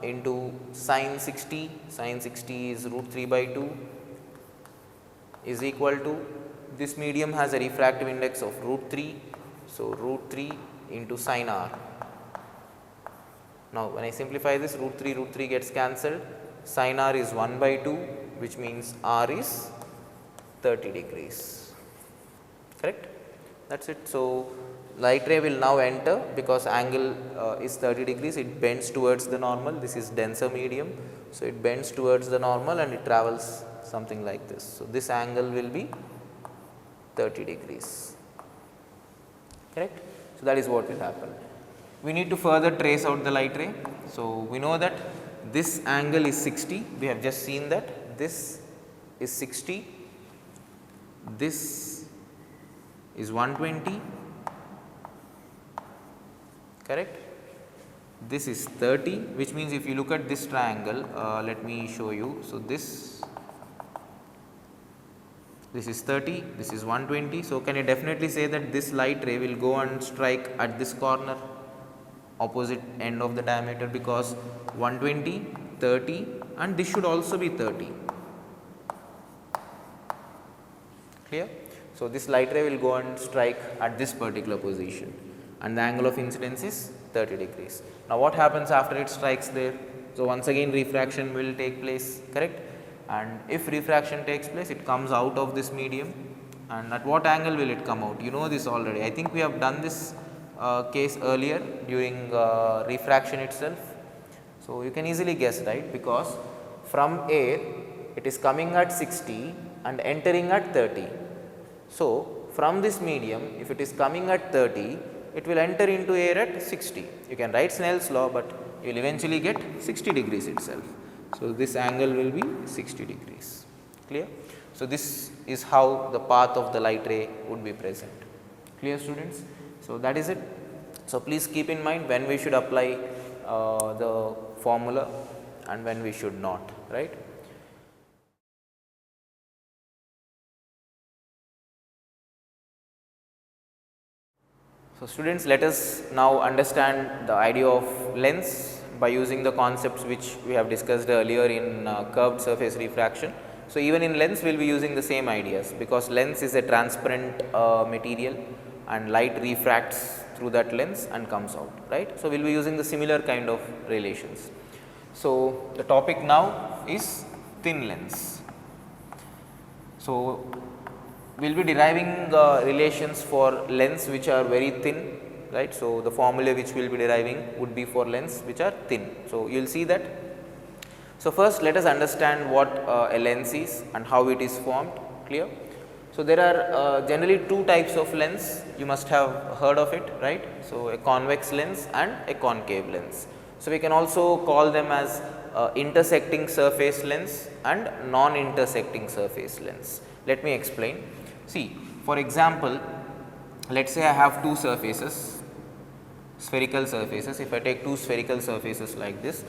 into sin 60 is root 3 by 2 is equal to, this medium has a refractive index of root 3. So root 3 into sin r. Now when I simplify this, root 3 gets cancelled, sin r is 1 by 2, which means r is 30 degrees, correct. That is it. So light ray will now enter, because angle is 30 degrees, it bends towards the normal. This is denser medium, so it bends towards the normal and it travels something like this. So this angle will be 30 degrees, correct. So that is what will happen. We need to further trace out the light ray. So we know that this angle is 60, we have just seen that this is 60, this is 120, correct. This is 30, which means if you look at this triangle, let me show you. So this is 30, this is 120. So can you definitely say that this light ray will go and strike at this corner, opposite end of the diameter, because 120, 30 and this should also be 30, clear. So this light ray will go and strike at this particular position and the angle of incidence is 30 degrees. Now what happens after it strikes there? So once again refraction will take place, correct, and if refraction takes place, it comes out of this medium, and at what angle will it come out? You know this already. I think we have done this case earlier during refraction itself. So you can easily guess, right, because from air it is coming at 60 and entering at 30. So from this medium, if it is coming at 30, it will enter into air at 60. You can write Snell's law, but you will eventually get 60 degrees itself. So this angle will be 60 degrees, clear. So this is how the path of the light ray would be present, clear students. So that is it. So please keep in mind when we should apply the formula and when we should not, right. So students, let us now understand the idea of lens by using the concepts which we have discussed earlier in curved surface refraction. So even in lens we will be using the same ideas, because lens is a transparent material and light refracts through that lens and comes out, right. So we will be using the similar kind of relations. So the topic now is thin lens. So we will be deriving relations for lens which are very thin, right. So the formula which we will be deriving would be for lens which are thin. So you will see that. So first let us understand what a lens is and how it is formed, clear. So there are generally two types of lens, you must have heard of it, right. So a convex lens and a concave lens. So we can also call them as intersecting surface lens and non-intersecting surface lens. Let me explain. See, for example, let us say I have two surfaces, spherical surfaces. If I take two spherical surfaces like this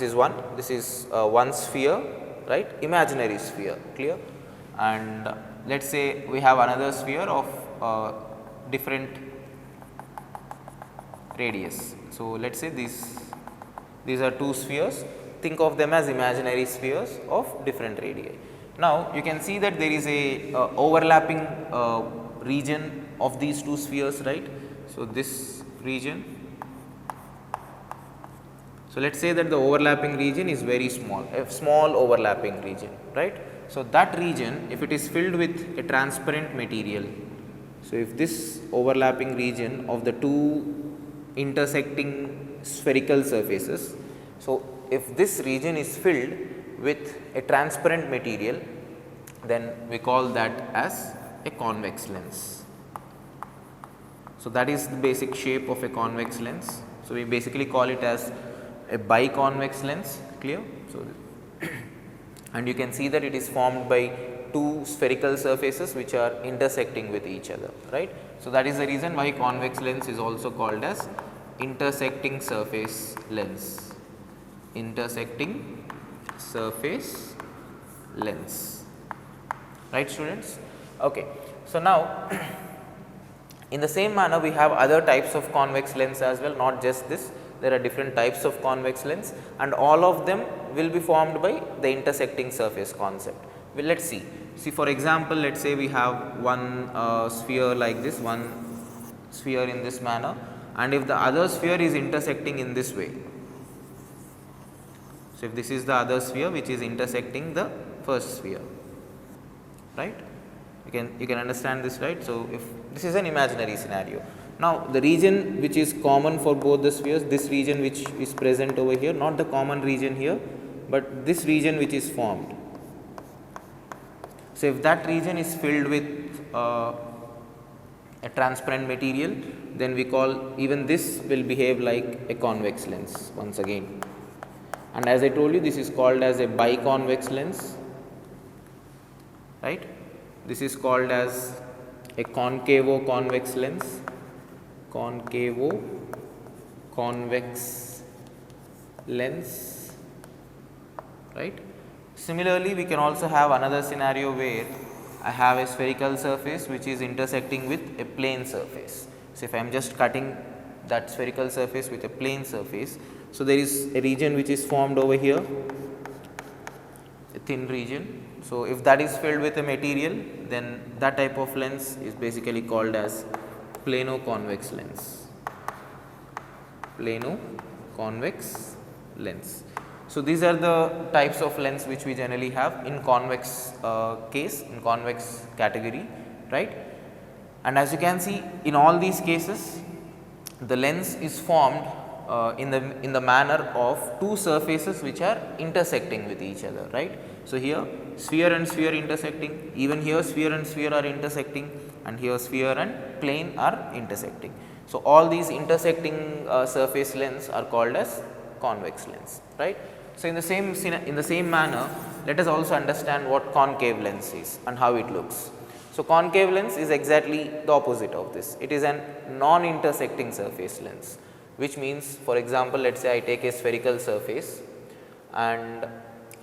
is one sphere, right, imaginary sphere, clear, and let us say we have another sphere of different radius. So, let us say these are two spheres, think of them as imaginary spheres of different radii. Now, you can see that there is a overlapping region of these two spheres, right. So, this region, so let us say that the overlapping region is very small, a small overlapping region, right. So, that region, if it is filled with a transparent material, so if this overlapping region of the two intersecting spherical surfaces, so if this region is filled with a transparent material, then we call that as a convex lens. So, that is the basic shape of a convex lens. So, we basically call it as a biconvex lens, clear. So, and you can see that it is formed by two spherical surfaces which are intersecting with each other, right. So, that is the reason why convex lens is also called as intersecting surface lens, intersecting surface lens, right students. Okay. So, now in the same manner we have other types of convex lens as well, not just this, there are different types of convex lens and all of them will be formed by the intersecting surface concept. Well, let us see. See, for example, let us say we have one sphere like this, one sphere in this manner, and if the other sphere is intersecting in this way. So, if this is the other sphere which is intersecting the first sphere, right, you can understand this, right. So, if this is an imaginary scenario. Now, the region which is common for both the spheres, this region which is present over here, not the common region here, but this region which is formed. So, if that region is filled with a transparent material, then we call even this will behave like a convex lens once again. And as I told you, this is called as a biconvex lens, right. This is called as a concavo-convex lens, concavo-convex lens, right. Similarly, we can also have another scenario where I have a spherical surface which is intersecting with a plane surface. So, if I am just cutting that spherical surface with a plane surface, so there is a region which is formed over here, a thin region. So, if that is filled with a material, then that type of lens is basically called as plano-convex lens, plano-convex lens. So, these are the types of lens which we generally have in convex case, in convex category, right. And as you can see, in all these cases the lens is formed in the manner of two surfaces which are intersecting with each other, right. So, here sphere and sphere intersecting, even here sphere and sphere are intersecting, and here sphere and plane are intersecting. So, all these intersecting surface lens are called as convex lens, right. So, in the same manner, let us also understand what concave lens is and how it looks. So, concave lens is exactly the opposite of this. It is an non-intersecting surface lens, which means, for example, let us say I take a spherical surface and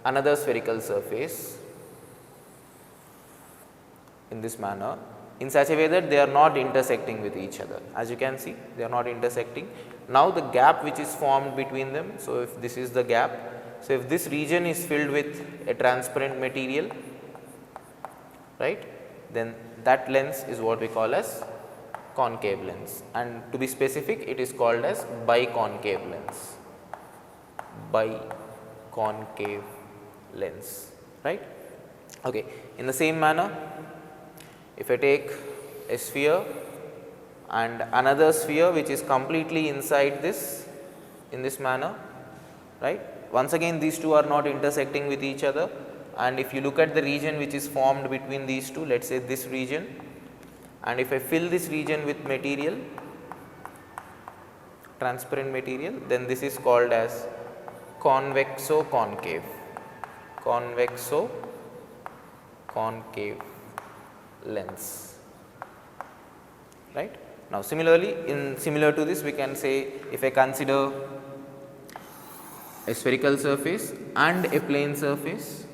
another spherical surface in this manner, in such a way that they are not intersecting with each other. As you can see, they are not intersecting. Now, the gap which is formed between them, so if this is the gap, so if this region is filled with a transparent material, right, then that lens is what we call as concave lens, and to be specific, it is called as biconcave lens, biconcave lens, right. Okay. In the same manner, if I take a sphere and another sphere which is completely inside this in this manner, right. Once again, these two are not intersecting with each other, and if you look at the region which is formed between these two, let us say this region, and if I fill this region with material, transparent material, then this is called as convexo-concave, convexo-concave lens, right. Now similarly, similar to this we can say, if I consider a spherical surface and a plane surface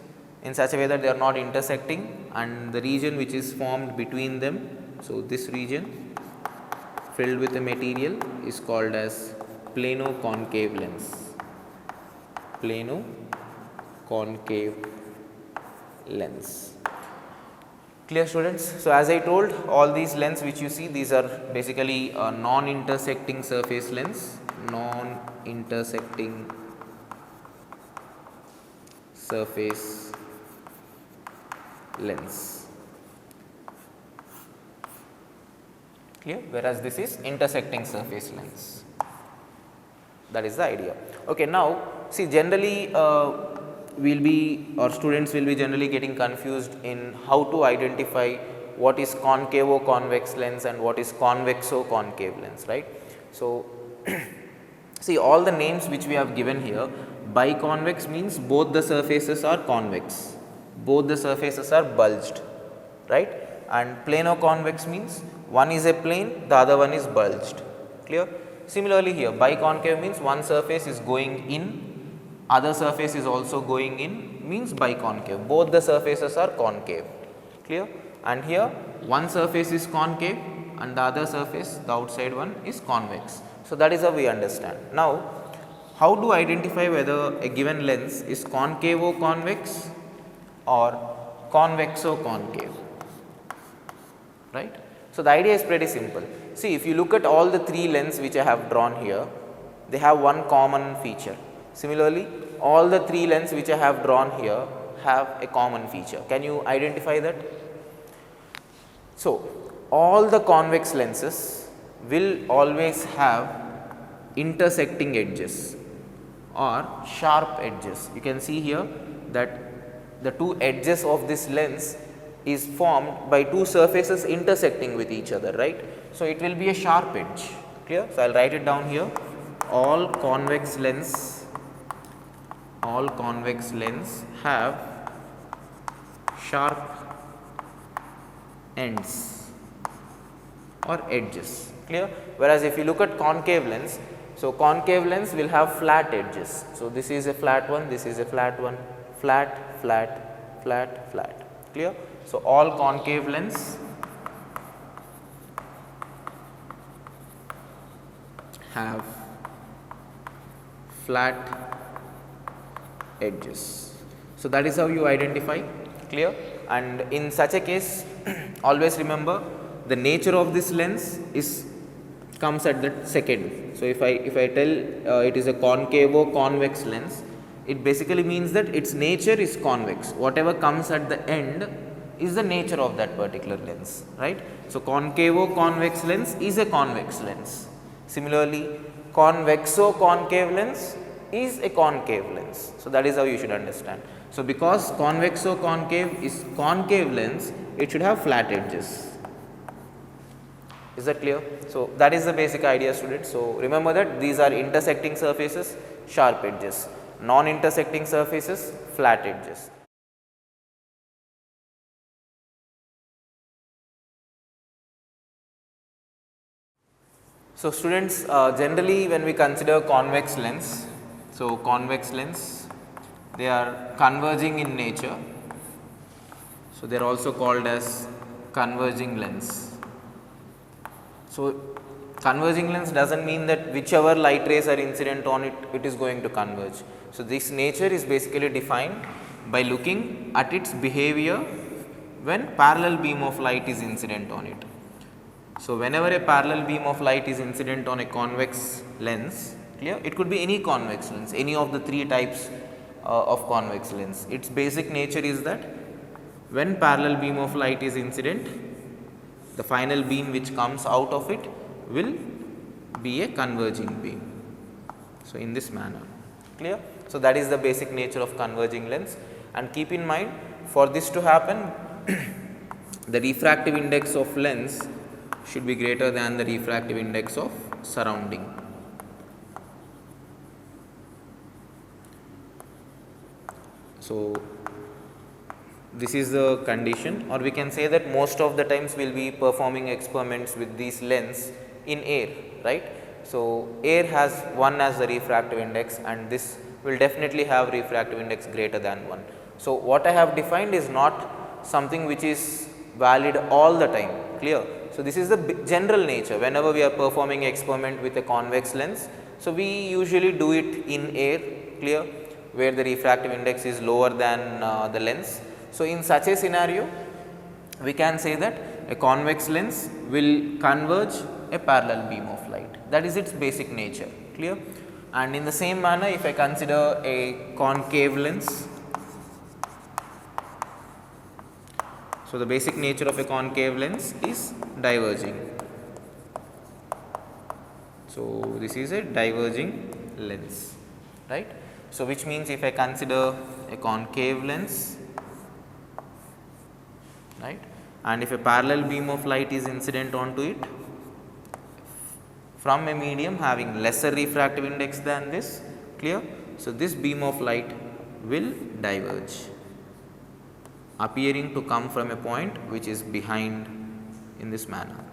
in such a way that they are not intersecting, and the region which is formed between them, so this region filled with a material is called as plano-concave lens. Plano-concave lens. Clear, students? So as I told, all these lens which you see, these are basically a non-intersecting surface lens, non-intersecting surface lens. Clear? Whereas this is intersecting surface lens. That is the idea. Okay, now see, generally students will be generally getting confused in how to identify what is concavo-convex lens and what is convexo-concave lens, right? So see, all the names which we have given here, biconvex means both the surfaces are convex, both the surfaces are bulged, right? And plano-convex means one is a plane, the other one is bulged. Clear? Similarly here, biconcave means one surface is going in, other surface is also going in, means biconcave, both the surfaces are concave. Clear? And here one surface is concave and the other surface, the outside one, is convex. So that is how we understand. Now how to identify whether a given lens is concavo-convex or convexo-concave, right? So the idea is pretty simple. See, if you look at all the three lenses which I have drawn here, they have one common feature. Similarly, all the three lenses which I have drawn here have a common feature. Can you identify that? So all the convex lenses will always have intersecting edges or sharp edges. You can see here that the two edges of this lens is formed by two surfaces intersecting with each other, right? So it will be a sharp edge. Clear? So I will write it down here. All convex lens have sharp ends or edges. Clear? Whereas if you look at concave lens, so concave lens will have flat edges. So this is a flat one, this is a flat one, flat, flat, flat, flat. Clear? So all concave lens have flat edges. So that is how you identify. Clear? And in such a case, always remember the nature of this lens comes at the second. So if I tell it is a concavo-convex lens, it basically means that its nature is convex. Whatever comes at the end is the nature of that particular lens, right? So concavo-convex lens is a convex lens. Similarly, convexo-concave lens is a concave lens. So that is how you should understand. So because convexo-concave is concave lens, it should have flat edges. Is that clear? So that is the basic idea, students. So remember that these are intersecting surfaces, sharp edges, non-intersecting surfaces, flat edges. So students, generally when we consider convex lens, so convex lens, they are converging in nature. So they are also called as converging lens. So converging lens doesn't mean that whichever light rays are incident on it, it is going to converge. So this nature is basically defined by looking at its behavior when parallel beam of light is incident on it. So whenever a parallel beam of light is incident on a convex lens, clear, it could be any convex lens, any of the three types of convex lens. Its basic nature is that when parallel beam of light is incident, the final beam which comes out of it will be a converging beam. So in this manner, clear. So that is the basic nature of converging lens, and keep in mind, for this to happen the refractive index of lens should be greater than the refractive index of surrounding. So this is the condition, or we can say that most of the times we will be performing experiments with these lens in air, right. So, air has 1 as the refractive index, and this will definitely have refractive index greater than 1. So, what I have defined is not something which is valid all the time, clear. So, this is the general nature whenever we are performing experiment with a convex lens. So, we usually do it in air, clear, where the refractive index is lower than the lens. So, in such a scenario, we can say that a convex lens will converge a parallel beam of light, that is its basic nature, clear. And in the same manner, if I consider a concave lens, so the basic nature of a concave lens is diverging. So, this is a diverging lens, right. So, which means if I consider a concave lens, right, and if a parallel beam of light is incident onto it from a medium having lesser refractive index than this, clear. So, this beam of light will diverge, appearing to come from a point which is behind in this manner,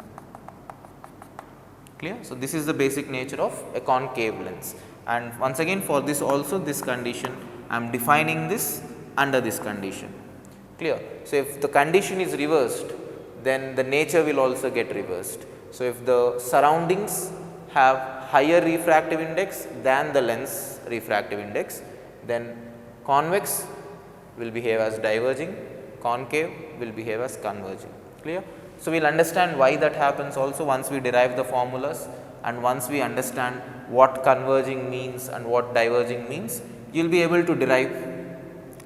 clear. So, this is the basic nature of a concave lens, and once again for this also this condition I am defining this under this condition, clear. So, if the condition is reversed, then the nature will also get reversed. So, if the surroundings have higher refractive index than the lens refractive index, then convex will behave as diverging, concave will behave as converging, clear. So, we will understand why that happens also once we derive the formulas, and once we understand what converging means and what diverging means, you will be able to derive,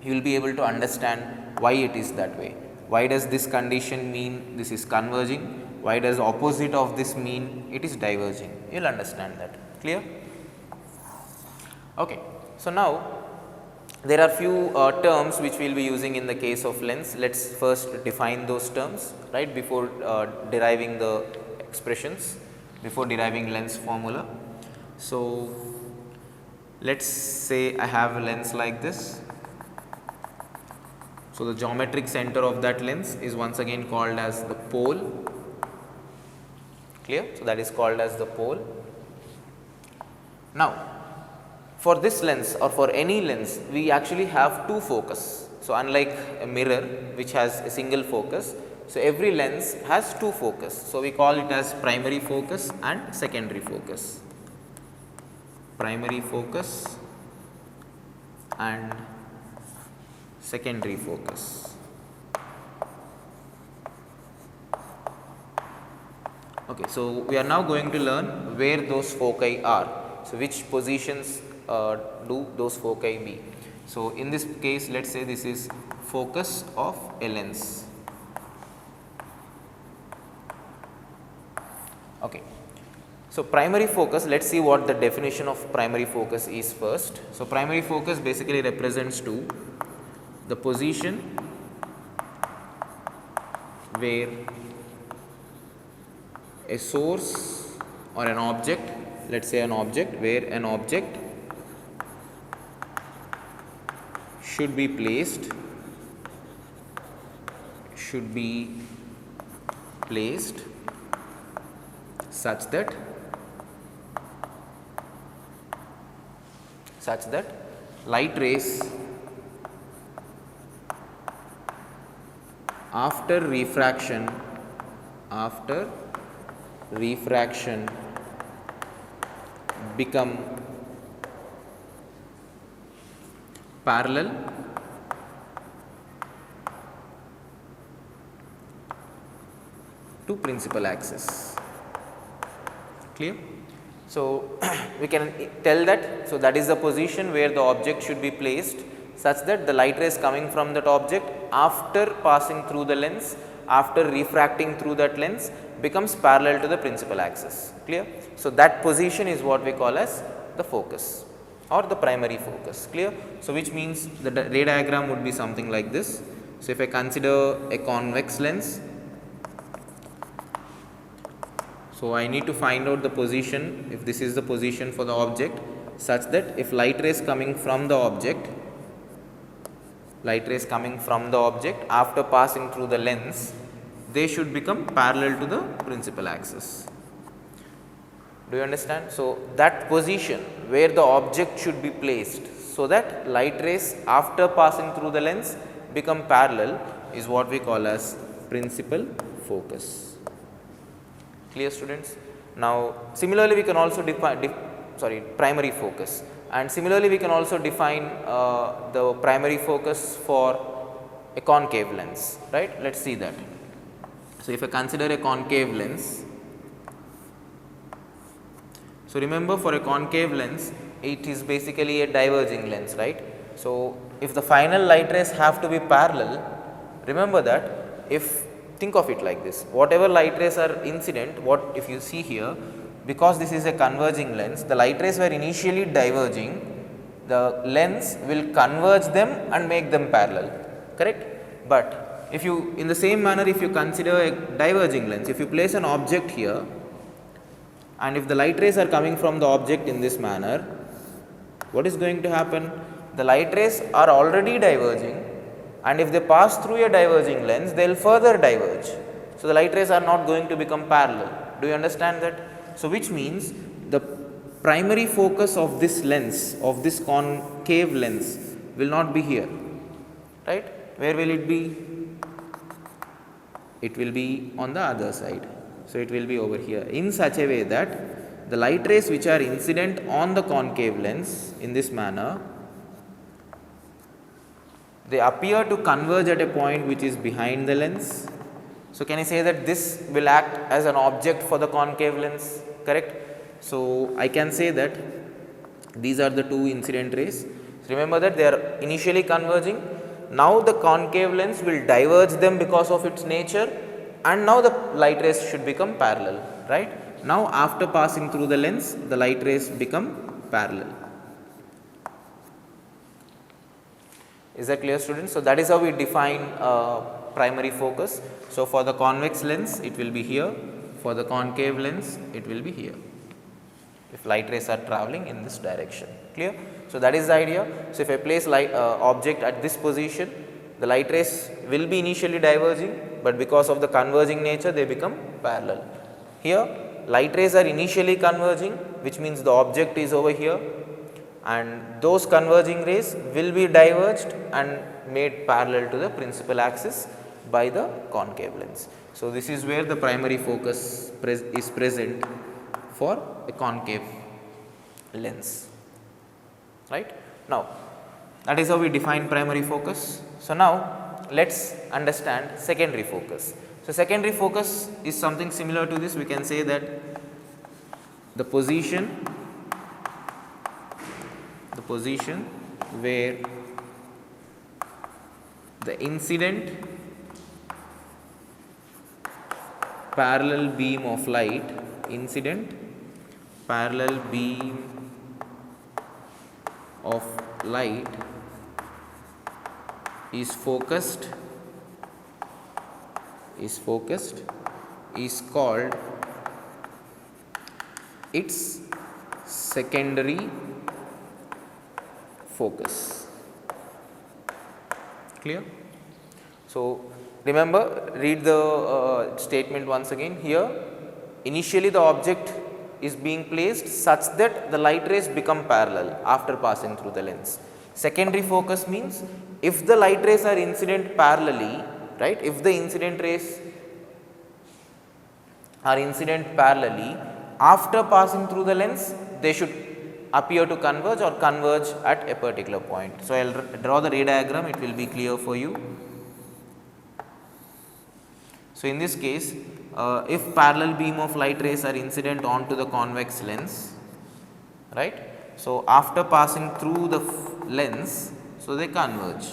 you will be able to understand why it is that way. Why does this condition mean this is converging? Why does opposite of this mean it is diverging? You will understand that, clear. Okay. So, now there are few terms which we will be using in the case of lens. Let us first define those terms, right, before deriving the expressions, before deriving lens formula. So, let us say I have a lens like this. So, the geometric center of that lens is once again called as the pole, clear. So, that is called as the pole. Now, for this lens or for any lens, we actually have two focus. So, unlike a mirror which has a single focus, so every lens has two focus. So, we call it as primary focus and secondary focus, primary focus and secondary focus. Okay, so we are now going to learn where those foci are. So, which positions do those foci be? So, in this case, let us say this is focus of a lens. Okay. So, primary focus, let us see what the definition of primary focus is first. So, primary focus basically represents to the position where a source or an object, let us say an object, where an object should be placed, such that light rays after refraction become parallel to principal axis, clear. So, we can tell that, so that is the position where the object should be placed such that the light rays coming from that object after passing through the lens, after refracting through that lens, becomes parallel to the principal axis, clear. So, that position is what we call as the focus or the primary focus, clear. So, which means the ray diagram would be something like this. So, if I consider a convex lens, so I need to find out the position, if this is the position for the object, such that if light rays coming from the object light rays coming from the object after passing through the lens, they should become parallel to the principal axis. Do you understand? So, that position where the object should be placed so that light rays after passing through the lens become parallel is what we call as principal focus. Clear, students? Now, similarly we can also define primary focus, and similarly we can also define the primary focus for a concave lens, right. Let us see that. So, if I consider a concave lens, so remember for a concave lens it is basically a diverging lens, right. So, if the final light rays have to be parallel, remember that if think of it like this, whatever light rays are incident, what if you see here, because this is a converging lens, the light rays were initially diverging, the lens will converge them and make them parallel, correct. But if you, in the same manner, if you consider a diverging lens, if you place an object here and if the light rays are coming from the object in this manner, what is going to happen? The light rays are already diverging, and if they pass through a diverging lens, they will further diverge. So, the light rays are not going to become parallel. Do you understand that? So, which means the primary focus of this lens, of this concave lens, will not be here, right. Where will it be? It will be on the other side. So, it will be over here in such a way that the light rays which are incident on the concave lens in this manner, they appear to converge at a point which is behind the lens. So, can I say that this will act as an object for the concave lens, correct? So, I can say that these are the two incident rays. Remember that they are initially converging. Now, the concave lens will diverge them because of its nature, and now the light rays should become parallel, right. Now, after passing through the lens, the light rays become parallel. Is that clear, students? So, that is how we define primary focus. So, for the convex lens it will be here, for the concave lens it will be here, if light rays are travelling in this direction, clear. So, that is the idea. So, if I place light object at this position, the light rays will be initially diverging, but because of the converging nature they become parallel. Here light rays are initially converging, which means the object is over here, and those converging rays will be diverged and made parallel to the principal axis by the concave lens. So, this is where the primary focus is present for a concave lens, right. Now, that is how we define primary focus. So, now let us understand secondary focus. So, secondary focus is something similar to this. We can say that the position where the incident parallel beam of light, is focused is called its secondary focus. Clear? So, remember, read the statement once again. Here initially the object is being placed such that the light rays become parallel after passing through the lens. Secondary focus means if the light rays are incident parallelly, right, if the incident rays are incident parallelly, after passing through the lens they should appear to converge or converge at a particular point. So, I will draw the ray diagram, it will be clear for you. So, in this case, if parallel beam of light rays are incident onto the convex lens, right. So, after passing through the lens, so they converge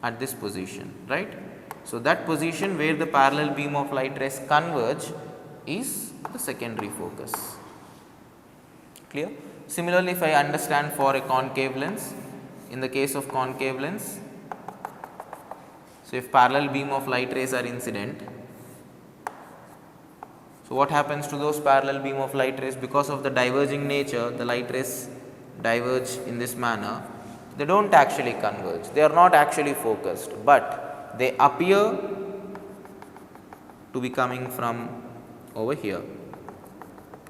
at this position, right. So, that position where the parallel beam of light rays converge is the secondary focus. Clear? Similarly, if I understand for a concave lens, in the case of concave lens, so if parallel beam of light rays are incident, so what happens to those parallel beam of light rays? Because of the diverging nature, the light rays diverge in this manner. they don't actually converge, they are not actually focused, but they appear to be coming from over here,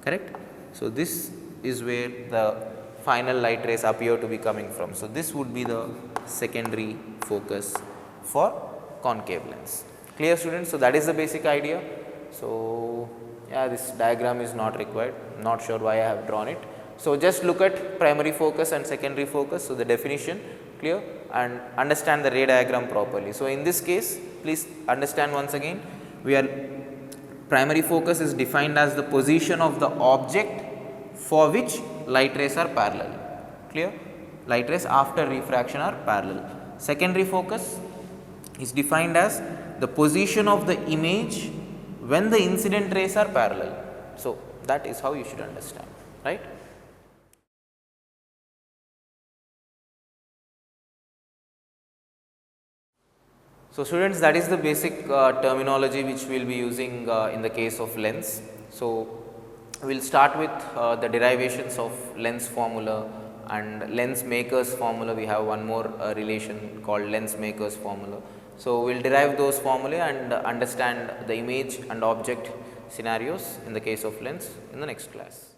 correct. So, this is where the final light rays appear to be coming from. So, this would be the secondary focus for concave lens. Clear, students? So, that is the basic idea. So, yeah, this diagram is not required, not sure why I have drawn it. So, just look at primary focus and secondary focus. So, the definition clear and understand the ray diagram properly. So, in this case please understand once again, we are primary focus is defined as the position of the object for which light rays are parallel, clear, light rays after refraction are parallel. Secondary focus is defined as the position of the image when the incident rays are parallel. So, that is how you should understand, right. So, students, that is the basic terminology which we will be using in the case of lens. So, we will start with the derivations of lens formula and lens makers formula. We have one more relation called lens makers formula. So, we will derive those formulae and understand the image and object scenarios in the case of lens in the next class.